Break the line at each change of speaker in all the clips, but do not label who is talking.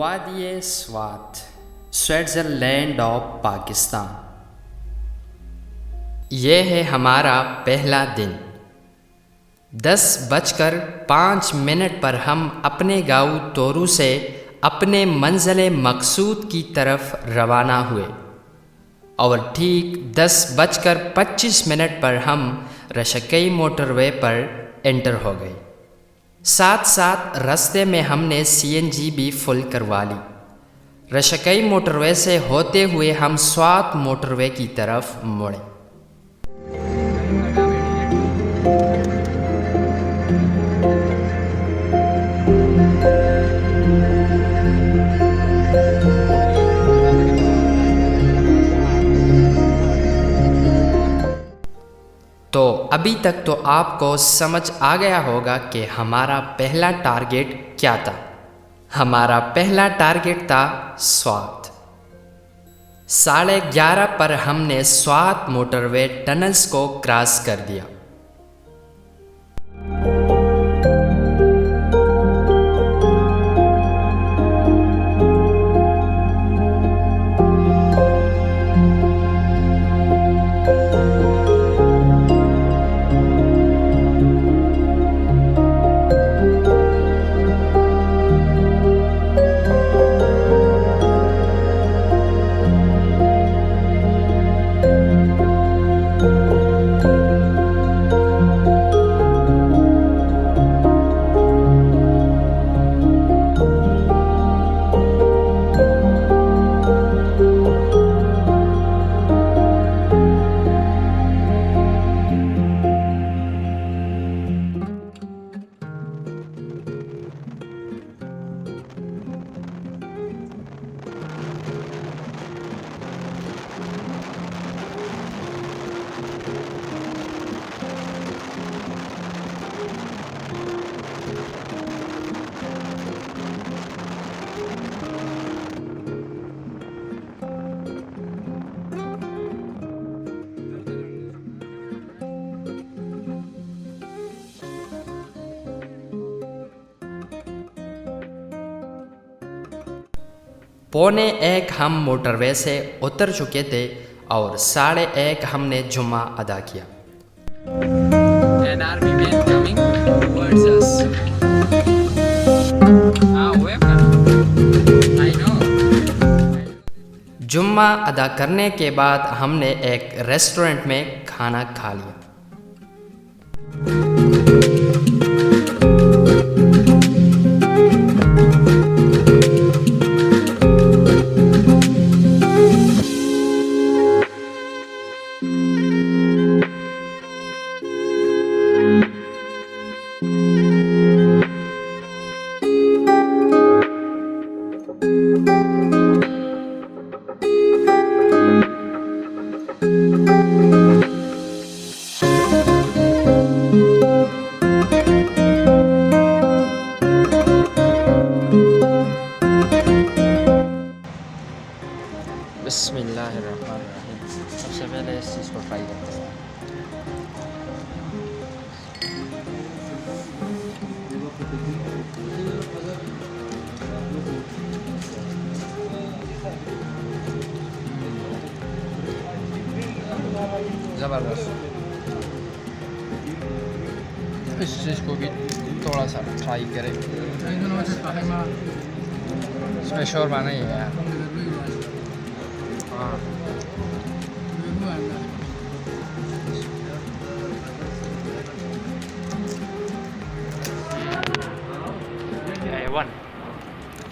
वादिये Swat, Switzerland of Pakistan. ये है हमारा पहला दिन। 10:05 पर हम अपने गाँव तोरू से अपने मंज़िल मकसूद की तरफ रवाना हुए और ठीक 10:25 पर हम रशकई मोटरवे पर एंटर हो गए। साथ साथ रास्ते में हमने सीएनजी भी फुल करवा ली। रशकई मोटरवे से होते हुए हम स्वात मोटरवे की तरफ मुड़े। तो अभी तक तो आपको समझ आ गया होगा कि हमारा पहला टारगेट क्या था। हमारा पहला टारगेट था स्वात। 11:30 पर हमने स्वात मोटरवे टनल्स को क्रॉस कर दिया। पौने 1 हम मोटरवे से उतर चुके थे और 1:30 हमने जुम्मा अदा किया। जुम्मा अदा करने के बाद हमने एक रेस्टोरेंट में खाना खा लिया। बिस्मिल्लाहिर्रहमानिर्रहीम। सबसे पहले इस चीज़ को ट्राई करते हैं। ज़बरदस्त। इस चीज़ को भी थोड़ा सा ट्राई करें। इसमें शोरबा नहीं है यार। हाँ,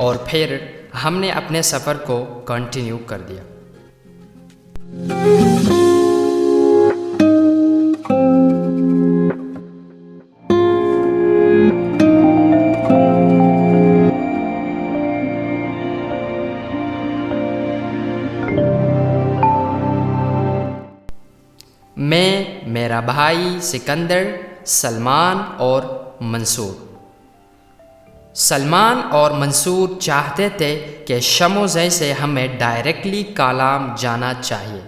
और फिर हमने अपने सफ़र को कंटिन्यू कर दिया। मैं, मेरा भाई सिकंदर, सलमान और मंसूर। सलमान और मंसूर चाहते थे कि शमोज़े से हमें डायरेक्टली कालाम जाना चाहिए,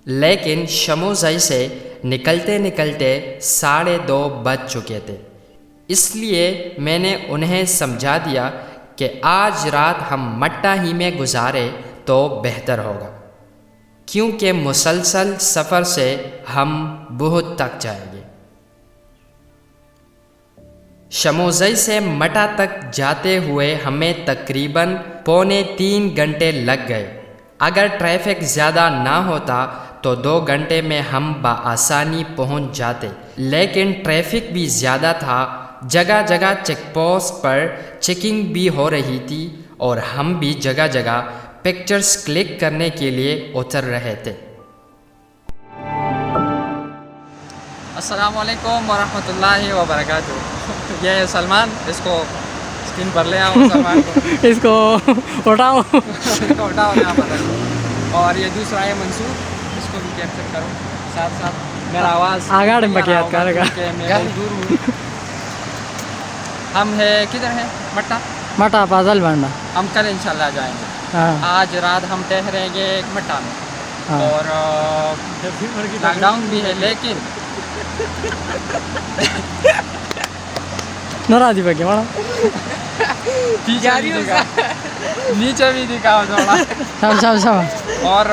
लेकिन शमोज़े से निकलते निकलते 2:30 बज चुके थे। इसलिए मैंने उन्हें समझा दिया कि आज रात हम मट्टा ही में गुजारे तो बेहतर होगा, क्योंकि मुसलसल सफ़र से हम बहुत थक जाएंगे। शमोज़ई से मटा तक जाते हुए हमें तकरीबन 2.25 घंटे लग गए। अगर ट्रैफिक ज़्यादा ना होता तो 2 घंटे में हम बआसानी पहुंच जाते, लेकिन ट्रैफिक भी ज़्यादा था। जगह जगह चेक पोस्ट पर चेकिंग भी हो रही थी और हम भी जगह जगह पिक्चर्स क्लिक करने के लिए उतर रहे थे। अस्सलामुअलैकुम वरहमतुल्लाहि वबरकातुहू। ये है सलमान, इसको स्क्रीन पर ले आओ सलमान को।
इसको उठाओ।
इसको उठाओ यहाँ पर रखो। और ये दूसरा है मंसूर, इसको भी कैप्चर करो साथ साथ। मेरा आवाज़
आगाड़ में बकियात करेगा।
मैं बहुत दूर हूँ। हम है किधर है? मट्टा
मटा पाजल बांडा।
हम कल इंशाल्लाह जाएंगे।
हाँ
आज रात हम ठहरेंगे मट्टा में।
हाँ।
और लॉकडाउन भी है, लेकिन
नाराजी बगे माड़ा।
नीचे भी दिखाओ थोड़ा।
सब
और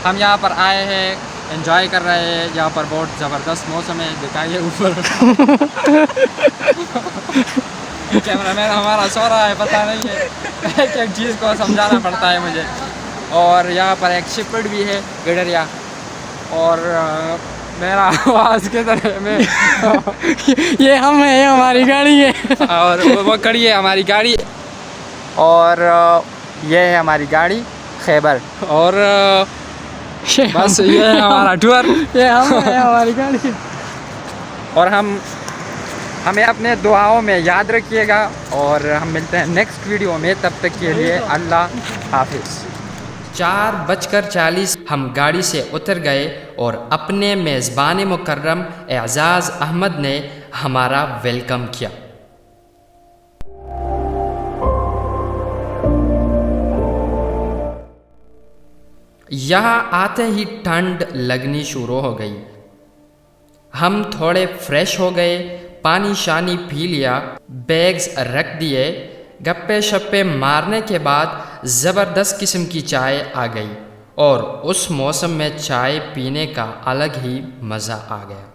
हम यहाँ पर आए हैं, एंजॉय कर रहे हैं। यहाँ पर बहुत ज़बरदस्त मौसम है, दिखाइए ऊपर। कैमरामैन हमारा सो रहा है, पता नहीं है। एक एक चीज़ को समझाना पड़ता है मुझे। और यहाँ पर एक शिपड़ भी है, गडरिया। और मेरा आवाज़ किधर है? मैं
ये हम है, ये हमारी गाड़ी है।
और वो खड़ी है हमारी गाड़ी। और ये है हमारी गाड़ी खैबर। और बस ये है हमारा टूर।
ये हम है, हमारी गाड़ी है।
और हमें अपने दुआओं में याद रखिएगा। और हम मिलते हैं नेक्स्ट वीडियो में, तब तक के लिए अल्लाह हाफिज़। 4:40 हम गाड़ी से उतर गए और अपने मेज़बान मुकर्रम एजाज़ अहमद ने हमारा वेलकम किया। यहाँ आते ही ठंड लगनी शुरू हो गई। हम थोड़े फ्रेश हो गए, पानी शानी पी लिया, बैग्स रख दिए। गप्पे शप्पे मारने के बाद ज़बरदस्त किस्म की चाय आ गई और उस मौसम में चाय पीने का अलग ही मज़ा आ गया।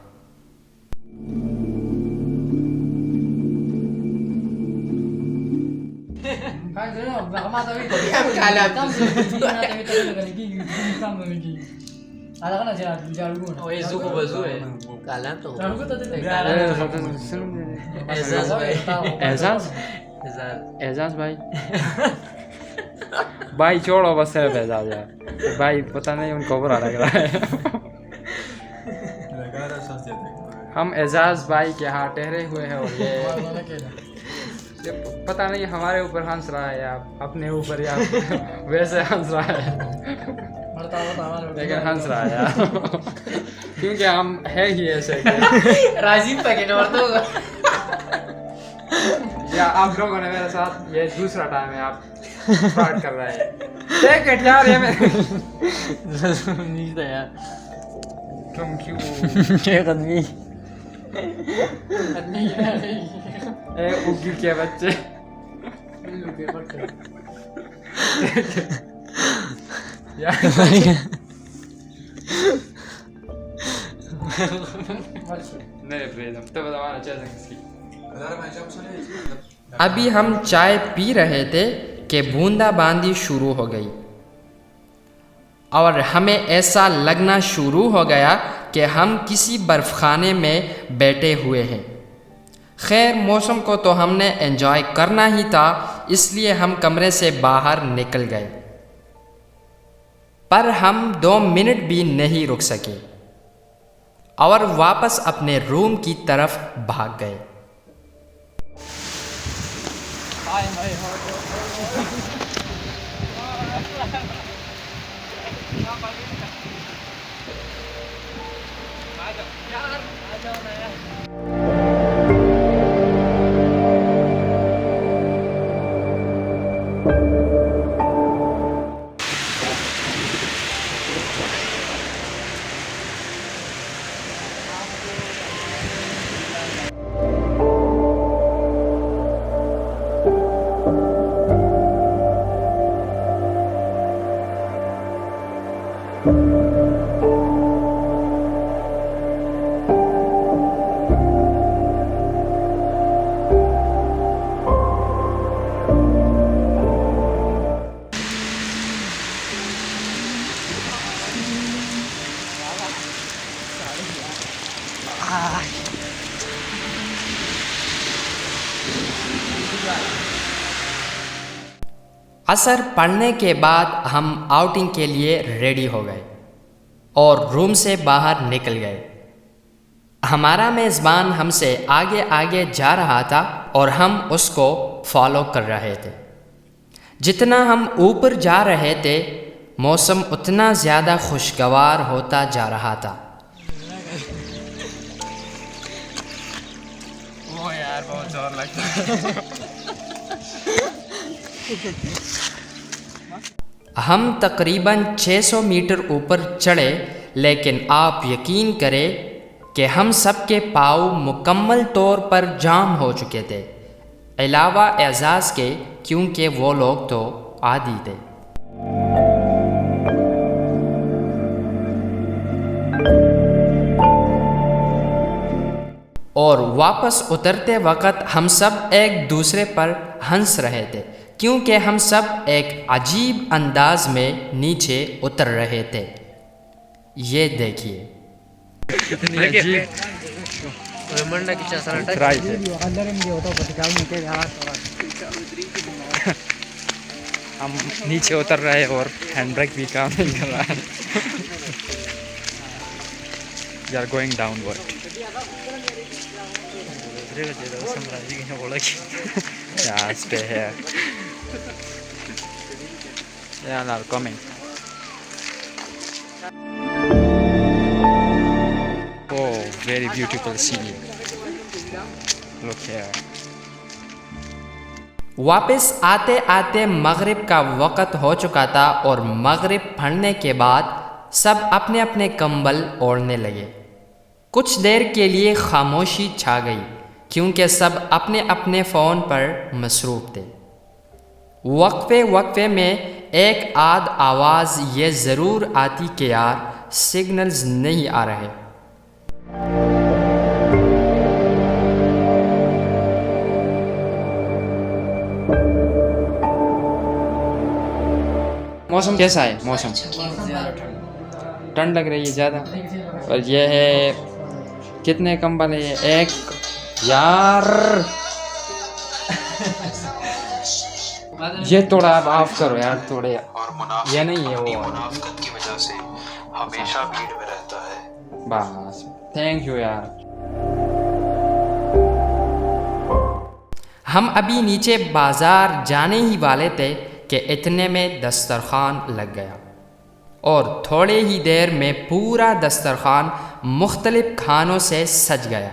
एजाज भाई भाई छोड़ो बस, सिर्फ एजाज यार भाई, पता नहीं उनको बुरा लग रहा है। हम एजाज भाई के यहाँ ठहरे हुए हैं और ये पता नहीं हमारे ऊपर हंस रहा है या अपने ऊपर या वैसे हंस रहा है, लेकिन हंस रहा है यार। क्योंकि हम है ही ऐसे।
राजीव पैकेट और तो
या आप लोगों ने मेरे साथ ये दूसरा टाइम है आप स्टार्ट कर रहे हैं। देख it यार, ये मैं
नहीं था यार।
तुम क्यों
एक आदमी
ए उगी के बच्चे यार नहीं फ्रीडम तो बताना चाहिए किसकी। अभी हम चाय पी रहे थे कि बूंदाबांदी शुरू हो गई और हमें ऐसा लगना शुरू हो गया कि हम किसी बर्फ़खाने में बैठे हुए हैं। खैर मौसम को तो हमने एंजॉय करना ही था, इसलिए हम कमरे से बाहर निकल गए, पर हम 2 मिनट भी नहीं रुक सके और वापस अपने रूम की तरफ भाग गए। असर पड़ने के बाद हम आउटिंग के लिए रेडी हो गए और रूम से बाहर निकल गए। हमारा मेज़बान हमसे आगे आगे जा रहा था और हम उसको फॉलो कर रहे थे। जितना हम ऊपर जा रहे थे मौसम उतना ज़्यादा खुशगवार होता जा रहा था।
वो यार बहुत जोर लगता है।
हम तकरीबन 600 मीटर ऊपर चढ़े, लेकिन आप यकीन करें कि हम सब के पाँव मुकम्मल तौर पर जाम हो चुके थे, अलावा एजाज़ के, क्योंकि वो लोग तो आदी थे। और वापस उतरते वक़्त हम सब एक दूसरे पर हंस रहे थे, क्योंकि हम सब एक अजीब अंदाज में नीचे उतर रहे थे। ये देखिए,
हम नीचे उतर रहे हैं और हैंड ब्रेक भी काम नहीं कर रहा है। We are going downward. Yeah, stay here. Yeah, they are coming. Oh, very beautiful scene. Look here.
वापस आते आते मगरिब का वक़्त हो चुका था और मगरिब पढ़ने के बाद सब अपने अपने कंबल ओढ़ने लगे। कुछ देर के लिए खामोशी छा गई, क्योंकि सब अपने अपने फ़ोन पर मसरूफ़ थे। वक्फे वक्फे में एक आध आवाज़ ये ज़रूर आती कि यार सिग्नल्स नहीं आ रहे।
मौसम कैसा है? मौसम ठंड लग रही है ज़्यादा। और ये है, कितने कंबल है? एक यार, ये थोड़ा आप ऑफ करो यार, थोड़े। ये नहीं है वो
मुनाफकत की वजह से हमेशा भीड़ में रहता है।
बस, थैंक यू यार।
हम अभी नीचे बाज़ार जाने ही वाले थे कि इतने में दस्तरखान लग गया और थोड़े ही देर में पूरा दस्तरखान मुख्तलिफ खानों से सज गया।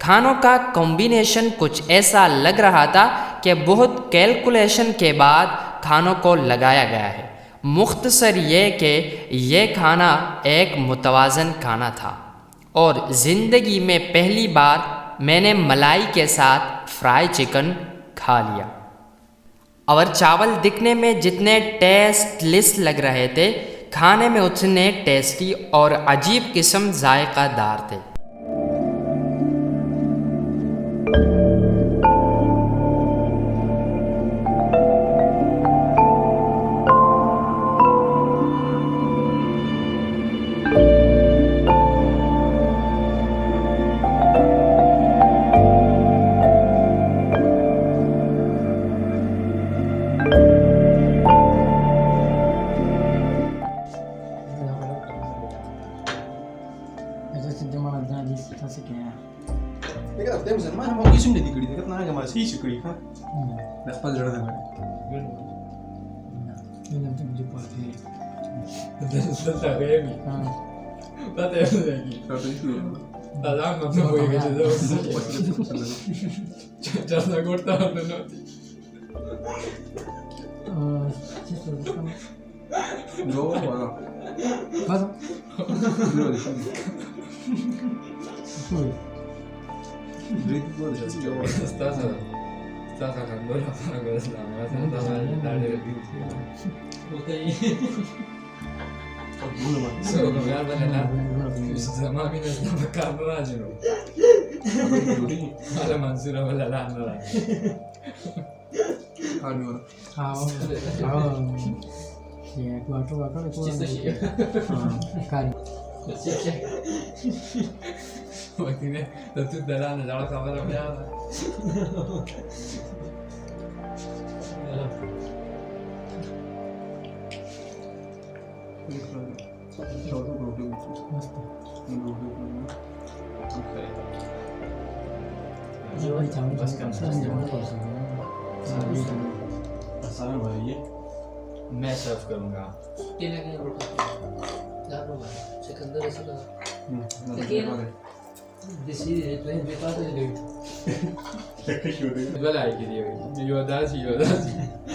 खानों का कॉम्बिनेशन कुछ ऐसा लग रहा था कि बहुत कैलकुलेशन के बाद खानों को लगाया गया है। मुख्तसर ये कि यह खाना एक मुतवाज़न खाना था और ज़िंदगी में पहली बार मैंने मलाई के साथ फ्राई चिकन खा लिया। और चावल दिखने में जितने टेस्टलेस लग रहे थे, खाने में उतने टेस्टी और अजीब किस्म जायकादार थे।
Está sacando la mano con la Solo come guarda nella macchina sta beccando ragione. Alla manzura quella l'anno.
ये क्वार्टर वाटर को
वकील तो तू दलाल ने जाड़ा खबर अब यार
मैं सर्व करूंगा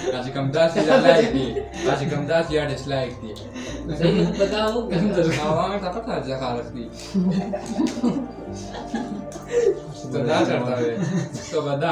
Kasih kamdasi dah like dia, kasih kamdasi ada dislike dia. Awang tak apa saja kalau ni. तो ना करता है तो बता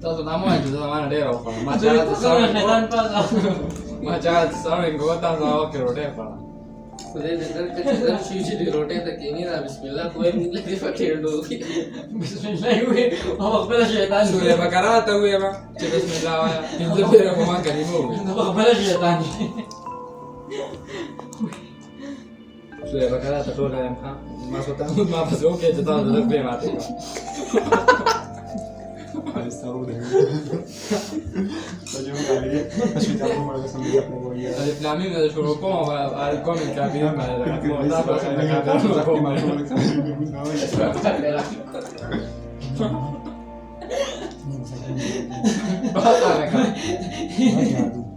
Tahu nama itu sama ada apa? Macam sama yang gua tahu sama kerja apa? Sudah bakar tahu ya bang? Bismillah ya. Itu biar aku makan ini mau. Sudah bakar tahu lah yang masuk tahu masuk ke jatuh dalam beli mati.
Harus tahu deh. Tadi mau kali dia masih tahu malah sambil apa mau ya.
Tadi Flaming ada suruh kau ada komen kabin mana? Mau tahu apa yang kata lu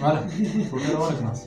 Vale, ¿por qué no vale más?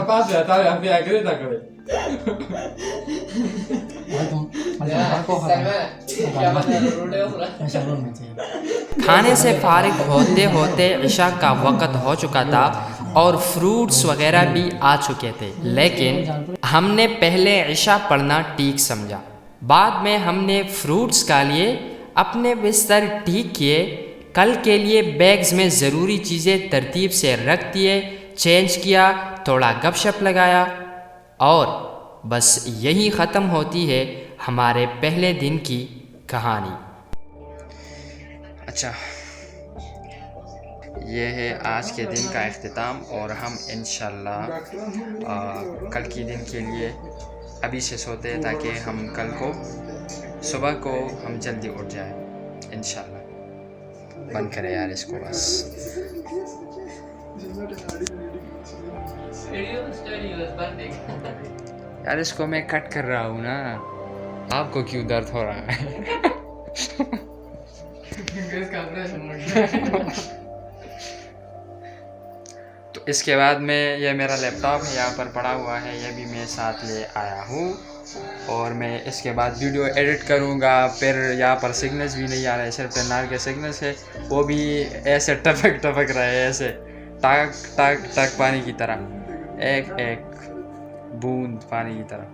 Apa sih? Tahu yang dia kerja tak kerja?
खाने से फारिग होते होते इशा का वक़्त हो चुका था और फ्रूट्स वगैरह भी आ चुके थे, लेकिन हमने पहले इशा पढ़ना ठीक समझा। बाद में हमने फ्रूट्स का लिए अपने बिस्तर ठीक किए, कल के लिए बैग्स में ज़रूरी चीज़ें तरतीब से रख दिए, चेंज किया, थोड़ा गपशप लगाया और बस यही ख़त्म होती है हमारे पहले दिन की कहानी। अच्छा, ये है आज के दिन का इख्तिताम और हम इंशाल्लाह कल के दिन के लिए अभी से सोते हैं ताकि हम कल को सुबह को हम जल्दी उठ जाए इंशाल्लाह। बंद करें यार इसको बस। यार इसको मैं कट कर रहा हूँ ना, आपको क्यों दर्द हो रहा है? तो इसके बाद में ये मेरा लैपटॉप है यहाँ पर पड़ा हुआ है, ये भी मैं साथ ले आया हूँ और मैं इसके बाद वीडियो एडिट करूँगा। फिर यहाँ पर सिग्नल्स भी नहीं आ रहे, सिर्फ टेनार के सिग्नल्स है, वो भी ऐसे टपक टपक रहे हैं, ऐसे टक टक टक पानी की तरह, एक एक बूंद पानी की तरह।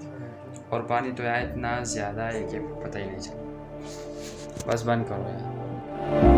और पानी तो यहाँ इतना ज़्यादा है कि पता ही नहीं चला। बस बंद करो यार।